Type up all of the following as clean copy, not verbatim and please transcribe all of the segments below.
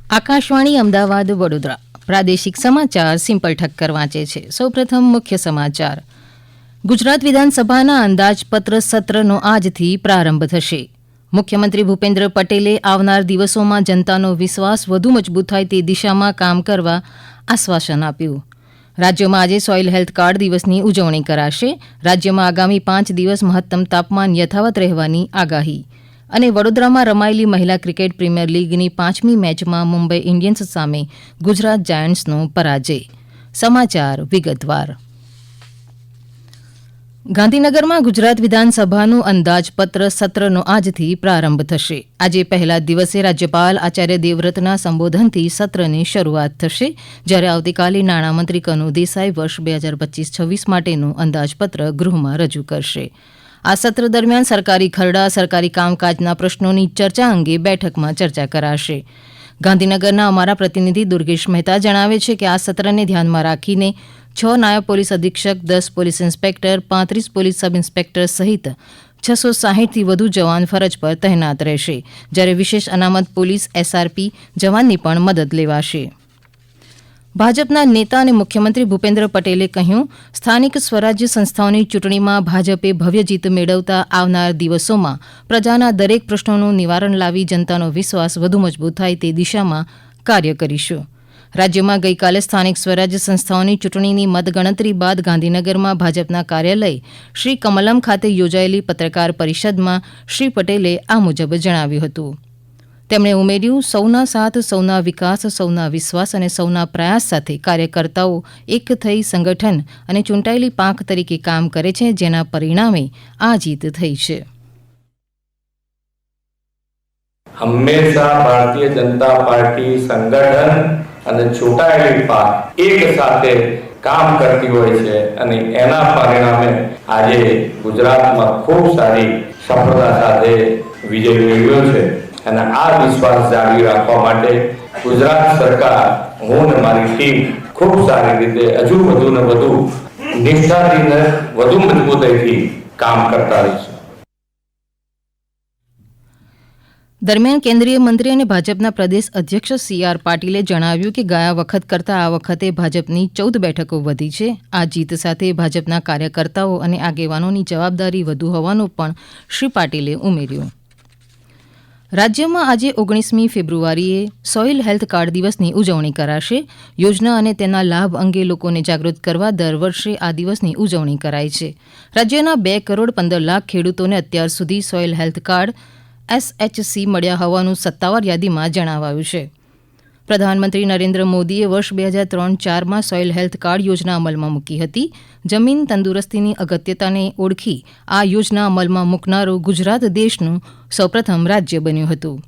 આકાશવાણી અમદાવાદ વડોદરા પ્રાદેશિક સમાચાર સિમ્પલ ઠક્કર વાંચે છે. સૌપ્રથમ મુખ્ય સમાચાર. ગુજરાત વિધાનસભાના અંદાજપત્ર સત્રનો આજથી પ્રારંભ થશે. મુખ્યમંત્રી ભૂપેન્દ્ર પટેલે આવનાર દિવસોમાં જનતાનો વિશ્વાસ વધુ મજબૂત થાય તે દિશામાં કામ કરવા આશ્વાસન આપ્યું. રાજ્યમાં આજે સોઇલ હેલ્થ કાર્ડ દિવસની ઉજવણી કરાશે. રાજ્યમાં આગામી 5 દિવસ મહત્તમ તાપમાન યથાવત રહેવાની આગાહી. અને વડોદરામાં રમાયેલી મહિલા ક્રિકેટ પ્રીમિયર લીગની 5મી મેચમાં મુંબઈ ઇન્ડિયન્સ સામે ગુજરાત જાયન્ટ્સનો પરાજય. સમાચાર વિગતવાર. ગાંધીનગરમાં ગુજરાત વિધાનસભાનું અંદાજપત્ર સત્રનો આજથી પ્રારંભ થશે. આજે પહેલા દિવસે રાજ્યપાલ આચાર્ય દેવવ્રતના સંબોધનથી સત્રની શરૂઆત થશે, જ્યારે આવતીકાલે નાણામંત્રી કનુ દેસાઈ વર્ષ 2025-26 માટેનું અંદાજપત્ર ગૃહમાં રજૂ કરશે. આ સત્ર દરમિયાન સરકારી ખરડા, સરકારી કામકાજના પ્રશ્નોની ચર્ચા અંગે બેઠકમાં ચર્ચા કરાશે. ગાંધીનગરના અમારા પ્રતિનિધિ દુર્ગેશ મહેતા જણાવે છે કે આ સત્રને ધ્યાનમાં રાખીને 6 નાયબ પોલીસ અધિક્ષક, 10 police inspector, 35 police sub inspector સહિત 660થી વધુ જવાન ફરજ પર તહેનાત રહેશે, જ્યારે વિશેષ અનામત પોલીસ એસઆરપી જવાનની પણ મદદ લેવાશે. ભાજપના નેતા અને મુખ્યમંત્રી ભૂપેન્દ્ર પટેલે કહ્યું, સ્થાનિક સ્વરાજ્ય સંસ્થાઓની ચૂંટણીમાં ભાજપે ભવ્ય જીત મેળવતા આવનાર દિવસોમાં પ્રજાના દરેક પ્રશ્નોનું નિવારણ લાવી જનતાનો વિશ્વાસ વધુ મજબૂત થાય તે દિશામાં કાર્ય કરીશું. રાજ્યમાં ગઈકાલે સ્થાનિક સ્વરાજ્ય સંસ્થાઓની ચૂંટણીની મતગણતરી બાદ ગાંધીનગરમાં ભાજપના કાર્યાલય શ્રી કમલમ ખાતે યોજાયેલી પત્રકાર પરિષદમાં શ્રી પટેલે આ મુજબ જણાવ્યું હતું. તેમણે ઉમેર્યું, સૌના સાથ, સૌના વિકાસ, સૌના વિશ્વાસ અને સૌના પ્રયાસ સાથે કાર્યકર્તાઓ એક થઈ સંગઠન અને ચૂંટાયેલી પાંખ તરીકે કામ કરે છે, જેના પરિણામે આ જીત થઈ છે. હંમેશા ભારતીય જનતા પાર્ટી સંગઠન અને ચૂંટાયેલી પાંખ એક સાથે કામ કરતી હોય છે અને એના પરિણામે આજે ગુજરાતમાં ખૂબ સારી સફળતા સાથે વિજય મેળવ્યો છે. અને આ વિશ્વાસ જાળવી રાખવા માટે ગુજરાત સરકાર, હું અને મારી ટીમ ખૂબ સારી રીતે હજુ વધુ ને વધુ નિષ્ઠાથી વધુ મજબૂતાઈથી કામ કરતા રહીશું. દરમિયાન કેન્દ્રીય મંત્રી અને ભાજપના પ્રદેશ અધ્યક્ષ સી.આર. પાટીલે જણાવ્યું કે ગયા વખત કરતાં આ વખતે ભાજપની 14 બેઠકો વધી છે. આ જીત સાથે ભાજપના કાર્યકર્તાઓ અને આગેવાનોની જવાબદારી વધુ હોવાનું પણ શ્રી પાટીલે ઉમેર્યું. રાજ્યમાં આજે 19મી ફેબ્રુઆરીએ સોઇલ હેલ્થ કાર્ડ દિવસની ઉજવણી કરાશે. યોજના અને તેના લાભ અંગે લોકોને જાગૃત કરવા દર વર્ષે આ દિવસની ઉજવણી કરાય છે. રાજ્યના 2 કરોડ 15 લાખ ખેડૂતોને અત્યાર સુધી સોઇલ હેલ્થ કાર્ડ SHC મળ્યા હોવાનું સત્તાવાર યાદીમાં જણાવાયું છે. પ્રધાનમંત્રી નરેન્દ્ર મોદીએ વર્ષ 2003-4માં સોઇલ હેલ્થ કાર્ડ યોજના અમલમાં મૂકી હતી. જમીન તંદુરસ્તીની અગત્યતાને ઓળખી આ યોજના અમલમાં મૂકનારું ગુજરાત દેશનું સૌપ્રથમ રાજ્ય બન્યું હતું.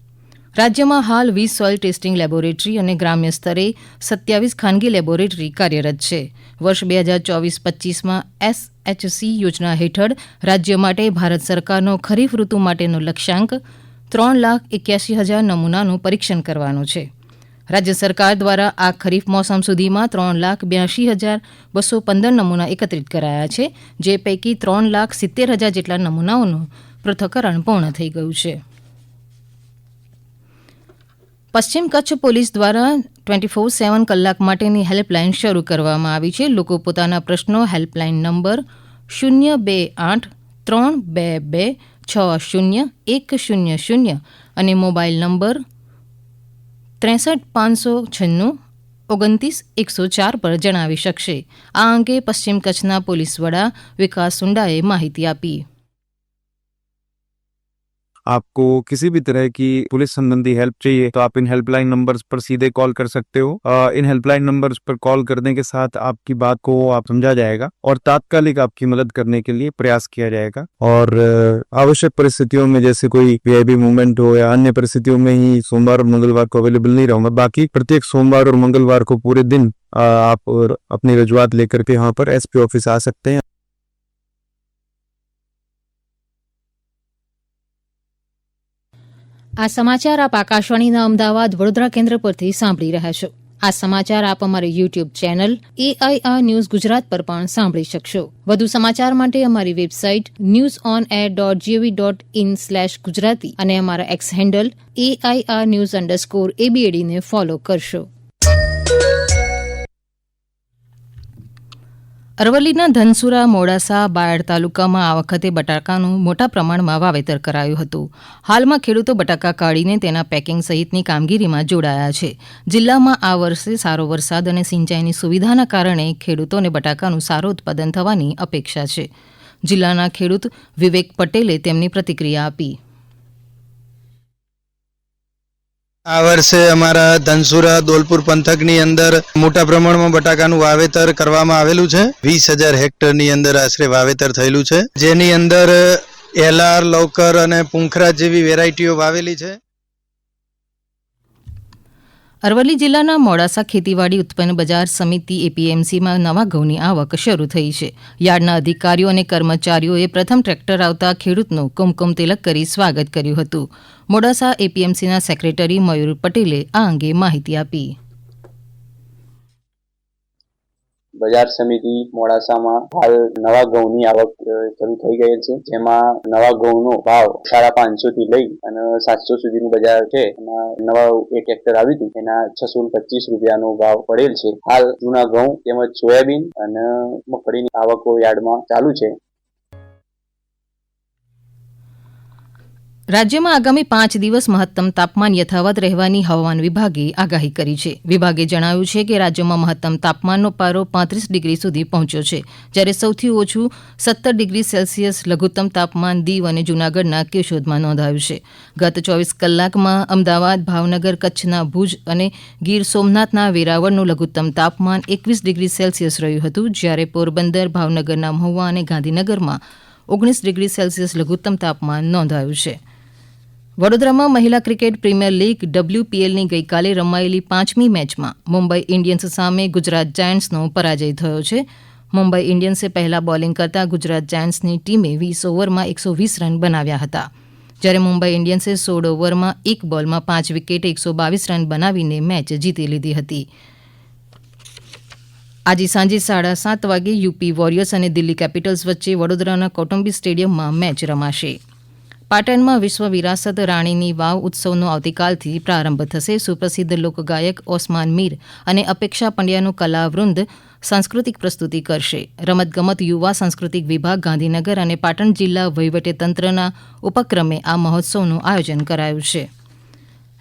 રાજ્યમાં હાલ 20 સોઇલ ટેસ્ટિંગ લેબોરેટરી અને ગ્રામ્ય સ્તરે 27 ખાનગી લેબોરેટરી કાર્યરત છે. વર્ષ 2024-25માં SHC યોજના હેઠળ રાજ્ય માટે ભારત સરકારનો ખરીફ ઋતુ માટેનો લક્ષ્યાંક 3,81,000 નમૂનાનું પરીક્ષણ કરવાનો છે. રાજ્ય સરકાર દ્વારા આ ખરીફ મોસમ સુધીમાં 3,82,215 નમૂના એકત્રિત કરાયા છે, જે પૈકી 3,70,000 જેટલા નમૂનાઓનું પૃથ્થકરણ પૂર્ણ થઈ ગયું છે. પશ્ચિમ કચ્છ પોલીસ દ્વારા 24/7 કલાક માટેની હેલ્પલાઇન શરૂ કરવામાં આવી છે. લોકો પોતાના પ્રશ્નો હેલ્પલાઇન નંબર 02832260100 અને મોબાઈલ નંબર 63 596 29 104 પર જણાવી શકશે. આ અંગે પશ્ચિમ કચ્છના પોલીસ વડા વિકાસ સુંડાએ માહિતી આપી. आपको किसी भी तरह की पुलिस संबंधी हेल्प चाहिए तो आप इन हेल्पलाइन नंबर्स पर सीधे कॉल कर सकते हो. इन हेल्पलाइन नंबर्स पर कॉल करने के साथ आपकी बात को आप समझा जाएगा और तात्कालिक आपकी मदद करने के लिए प्रयास किया जाएगा. और आवश्यक परिस्थितियों में जैसे कोई वीआईपी मूवमेंट हो या अन्य परिस्थितियों में ही सोमवार और मंगलवार को अवेलेबल नहीं रहूंगा. बाकी प्रत्येक सोमवार और मंगलवार को पूरे दिन आप अपनी रजूआत लेकर के यहाँ पर एसपी ऑफिस आ सकते हैं. આ સમાચાર આપ આકાશવાણીના અમદાવાદ વડોદરા કેન્દ્ર પરથી સાંભળી રહ્યા છો. આ સમાચાર આપ અમારી YouTube channel AIR news Gujarat પર પણ સાંભળી શકશો. વધુ સમાચાર માટે અમારી વેબસાઇટ newsonair.gov.in/gujarati અને અમારા એક્સ હેન્ડલ AIR_news_ABAD ને ફોલો કરશો. અરવલ્લીના ધનસુરા, મોડાસા, બાયડ તાલુકામાં આ વખતે બટાકાનું મોટા પ્રમાણમાં વાવેતર કરાયું હતું. હાલમાં ખેડૂતો બટાકા કાઢીને તેના પેકિંગ સહિતની કામગીરીમાં જોડાયા છે. જિલ્લામાં આ વર્ષે સારો વરસાદ અને સિંચાઈની સુવિધાના કારણે ખેડૂતોને બટાકાનું સારું ઉત્પાદન થવાની અપેક્ષા છે. જિલ્લાના ખેડૂત વિવેક પટેલે તેમની પ્રતિક્રિયા આપી. આ વર્ષે અમારા ધનસુરા દોલપુર પંથકની અંદર મોટા પ્રમાણમાં બટાકાનું વાવેતર કરવામાં આવેલું છે. 20,000 હેક્ટરની અંદર આશરે વાવેતર થયેલું છે, જેની અંદર એલઆર, લવકર અને પુંખરા જેવી વેરાયટીઓ વાવેલી છે. અરવલ્લી જિલ્લાના મોડાસા ખેતીવાડી ઉત્પન્ન બજાર સમિતિ APMCમાં નવા ઘઉંની આવક શરૂ થઈ છે. યાર્ડના અધિકારીઓ અને કર્મચારીઓએ પ્રથમ ટ્રેક્ટર આવતા ખેડૂતનું કુમકુમ તિલક કરી સ્વાગત કર્યું હતું. મોડાસા APMCના સેક્રેટરી મયુર પટેલે આ અંગે માહિતી આપી. બજાર સમિતિ મોડાસામાં હાલ નવા ઘઉંની આવક શરૂ થઈ ગયેલ છે, જેમાં નવા ઘઉંનો ભાવ 550 થી લઈ અને 700 સુધીનું બજાર છે. એમાં નવા એક ટ્રેક્ટર આવ્યું હતું, એના 625 રૂપિયાનો ભાવ પડેલ છે. હાલ જૂના ઘઉં તેમજ સોયાબીન અને મગફળીની આવકો યાર્ડમાં ચાલુ છે. રાજ્યમાં આગામી 5 દિવસ મહત્તમ તાપમાન યથાવત રહેવાની હવામાન વિભાગે આગાહી કરી છે. વિભાગે જણાવ્યું છે કે રાજ્યમાં મહત્તમ તાપમાનનો પારો 35 ડિગ્રી સુધી પહોંચ્યો છે, જ્યારે સૌથી ઓછું 17 ડિગ્રી સેલ્સિયસ લઘુત્તમ તાપમાન દીવ અને જૂનાગઢના કેશોદમાં નોંધાયું છે. ગત 24 કલાકમાં અમદાવાદ, ભાવનગર, કચ્છના ભુજ અને ગીર સોમનાથના વેરાવળનું લઘુત્તમ તાપમાન 21 ડિગ્રી સેલ્સિયસ રહ્યું હતું, જ્યારે પોરબંદર, ભાવનગરના મહુવા અને ગાંધીનગરમાં 19 ડિગ્રી સેલ્સિયસ લઘુત્તમ તાપમાન નોંધાયું છે. વડોદરામાં મહિલા ક્રિકેટ પ્રીમિયર લીગ WPLની ગઈકાલે રમાયેલી 5મી મેચમાં મુંબઈ ઇન્ડિયન્સ સામે ગુજરાત જાયન્ટ્સનો પરાજય થયો છે. મુંબઈ ઇન્ડિયન્સે પહેલા બોલિંગ કરતા ગુજરાત જાયન્ટ્સની ટીમે 20 ઓવરમાં 120 રન બનાવ્યા હતા, જ્યારે મુંબઈ ઇન્ડિયન્સે 16 ઓવરમાં 1 બોલમાં 5 વિકેટે 122 રન બનાવીને મેચ જીતી લીધી હતી. આજે સાંજે 7:30 વાગે યુપી વોરિયર્સ અને દિલ્હી કેપિટલ્સ વચ્ચે વડોદરાના કૌટુંબિક સ્ટેડિયમમાં મેચ રમાશે. પાટણમાં વિશ્વ વિરાસત રાણીની વાવ ઉત્સવનો આવતીકાલથી પ્રારંભ થશે. સુપ્રસિદ્ધ લોકગાયક ઓસ્માન મીર અને અપેક્ષા પંડ્યાનું કલાવૃંદ સાંસ્કૃતિક પ્રસ્તુતિ કરશે. રમતગમત, યુવા સાંસ્કૃતિક વિભાગ, ગાંધીનગર અને પાટણ જિલ્લા વહીવટીતંત્રના ઉપક્રમે આ મહોત્સવનું આયોજન કરાયું છે.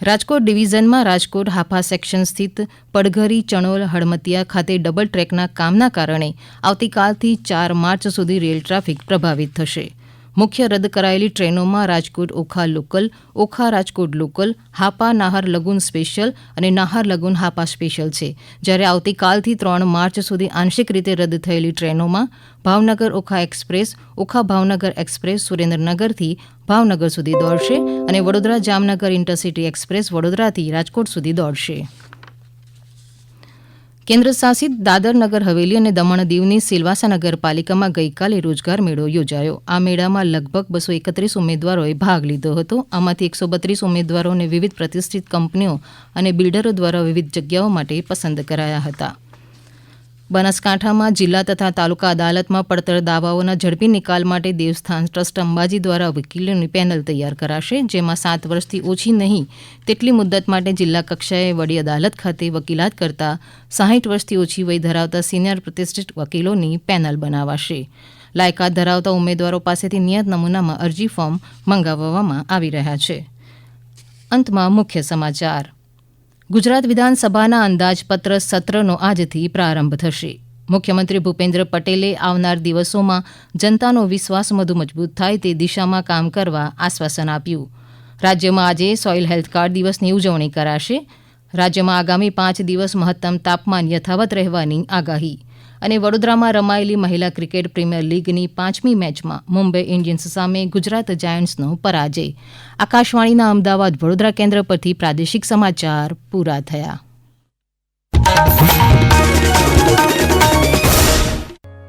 રાજકોટ ડિવિઝનમાં રાજકોટ હાપા સેક્શન સ્થિત પડઘરી, ચણોલ, હળમતિયા ખાતે ડબલ ટ્રેકના કામના કારણે આવતીકાલથી 4 માર્ચ સુધી રેલ ટ્રાફિક પ્રભાવિત થશે. મુખ્ય રદ કરાયેલી ટ્રેનોમાં Rajkot Okha local, Okha Rajkot local, Hapa Nahar લગુન special અને નાહર લગુન હાપા સ્પેશિયલ છે, જ્યારે આવતીકાલથી 3 માર્ચ સુધી આંશિક રીતે રદ થયેલી ટ્રેનોમાં ભાવનગર ઓખા એક્સપ્રેસ, ઓખા ભાવનગર એક્સપ્રેસ સુરેન્દ્રનગરથી ભાવનગર સુધી દોડશે અને વડોદરા જામનગર ઇન્ટરસિટી એક્સપ્રેસ વડોદરાથી રાજકોટ સુધી દોડશે. કેન્દ્ર શાસિત દાદર નગર હવેલી અને દમણ દીવની સિલવાસા નગરપાલિકામાં ગઈકાલે રોજગાર મેળો યોજાયો. આ મેળામાં લગભગ 231 ઉમેદવારોએ ભાગ લીધો હતો. આમાંથી 132 ઉમેદવારોને વિવિધ પ્રતિષ્ઠિત કંપનીઓ અને બિલ્ડરો દ્વારા વિવિધ જગ્યાઓ માટે પસંદ કરાયા હતા. બનાસકાંઠામાં જિલ્લા તથા તાલુકા અદાલતમાં પડતર દાવાઓના ઝડપી નિકાલ માટે દેવસ્થાન ટ્રસ્ટ અંબાજી દ્વારા વકીલોની પેનલ તૈયાર કરાશે, જેમાં 7 વર્ષથી ઓછી નહીં તેટલી મુદ્દત માટે જિલ્લા કક્ષાએ વડી અદાલત ખાતે વકીલાત કરતા 60 વર્ષથી ઓછી વય ધરાવતા સિનિયર પ્રતિષ્ઠિત વકીલોની પેનલ બનાવાશે. લાયકાત ધરાવતા ઉમેદવારો પાસેથી નિયત નમૂનામાં અરજી ફોર્મ મંગાવવામાં આવી રહ્યા છે. અંતમાં મુખ્ય સમાચાર. ગુજરાત વિધાનસભાના અંદાજપત્ર સત્રનો આજથી પ્રારંભ થશે. મુખ્યમંત્રી ભૂપેન્દ્ર પટેલે આવનાર દિવસોમાં જનતાનો વિશ્વાસ વધુ મજબૂત થાય તે દિશામાં કામ કરવા આશ્વાસન આપ્યું. રાજ્યમાં આજે સોઇલ હેલ્થ કાર્ડ દિવસની ઉજવણી કરાશે. રાજ્યમાં આગામી 5 દિવસ મહત્તમ તાપમાન યથાવત રહેવાની આગાહી. અને વડોદરામાં રમાયેલી મહિલા ક્રિકેટ પ્રીમિયર લીગની 5મી મેચમાં મુંબઈ ઇન્ડિયન્સ સામે ગુજરાત જાયન્ટ્સનો પરાજય. આકાશવાણીના અમદાવાદ વડોદરા કેન્દ્ર પરથી પ્રાદેશિક સમાચાર પૂરા થયા.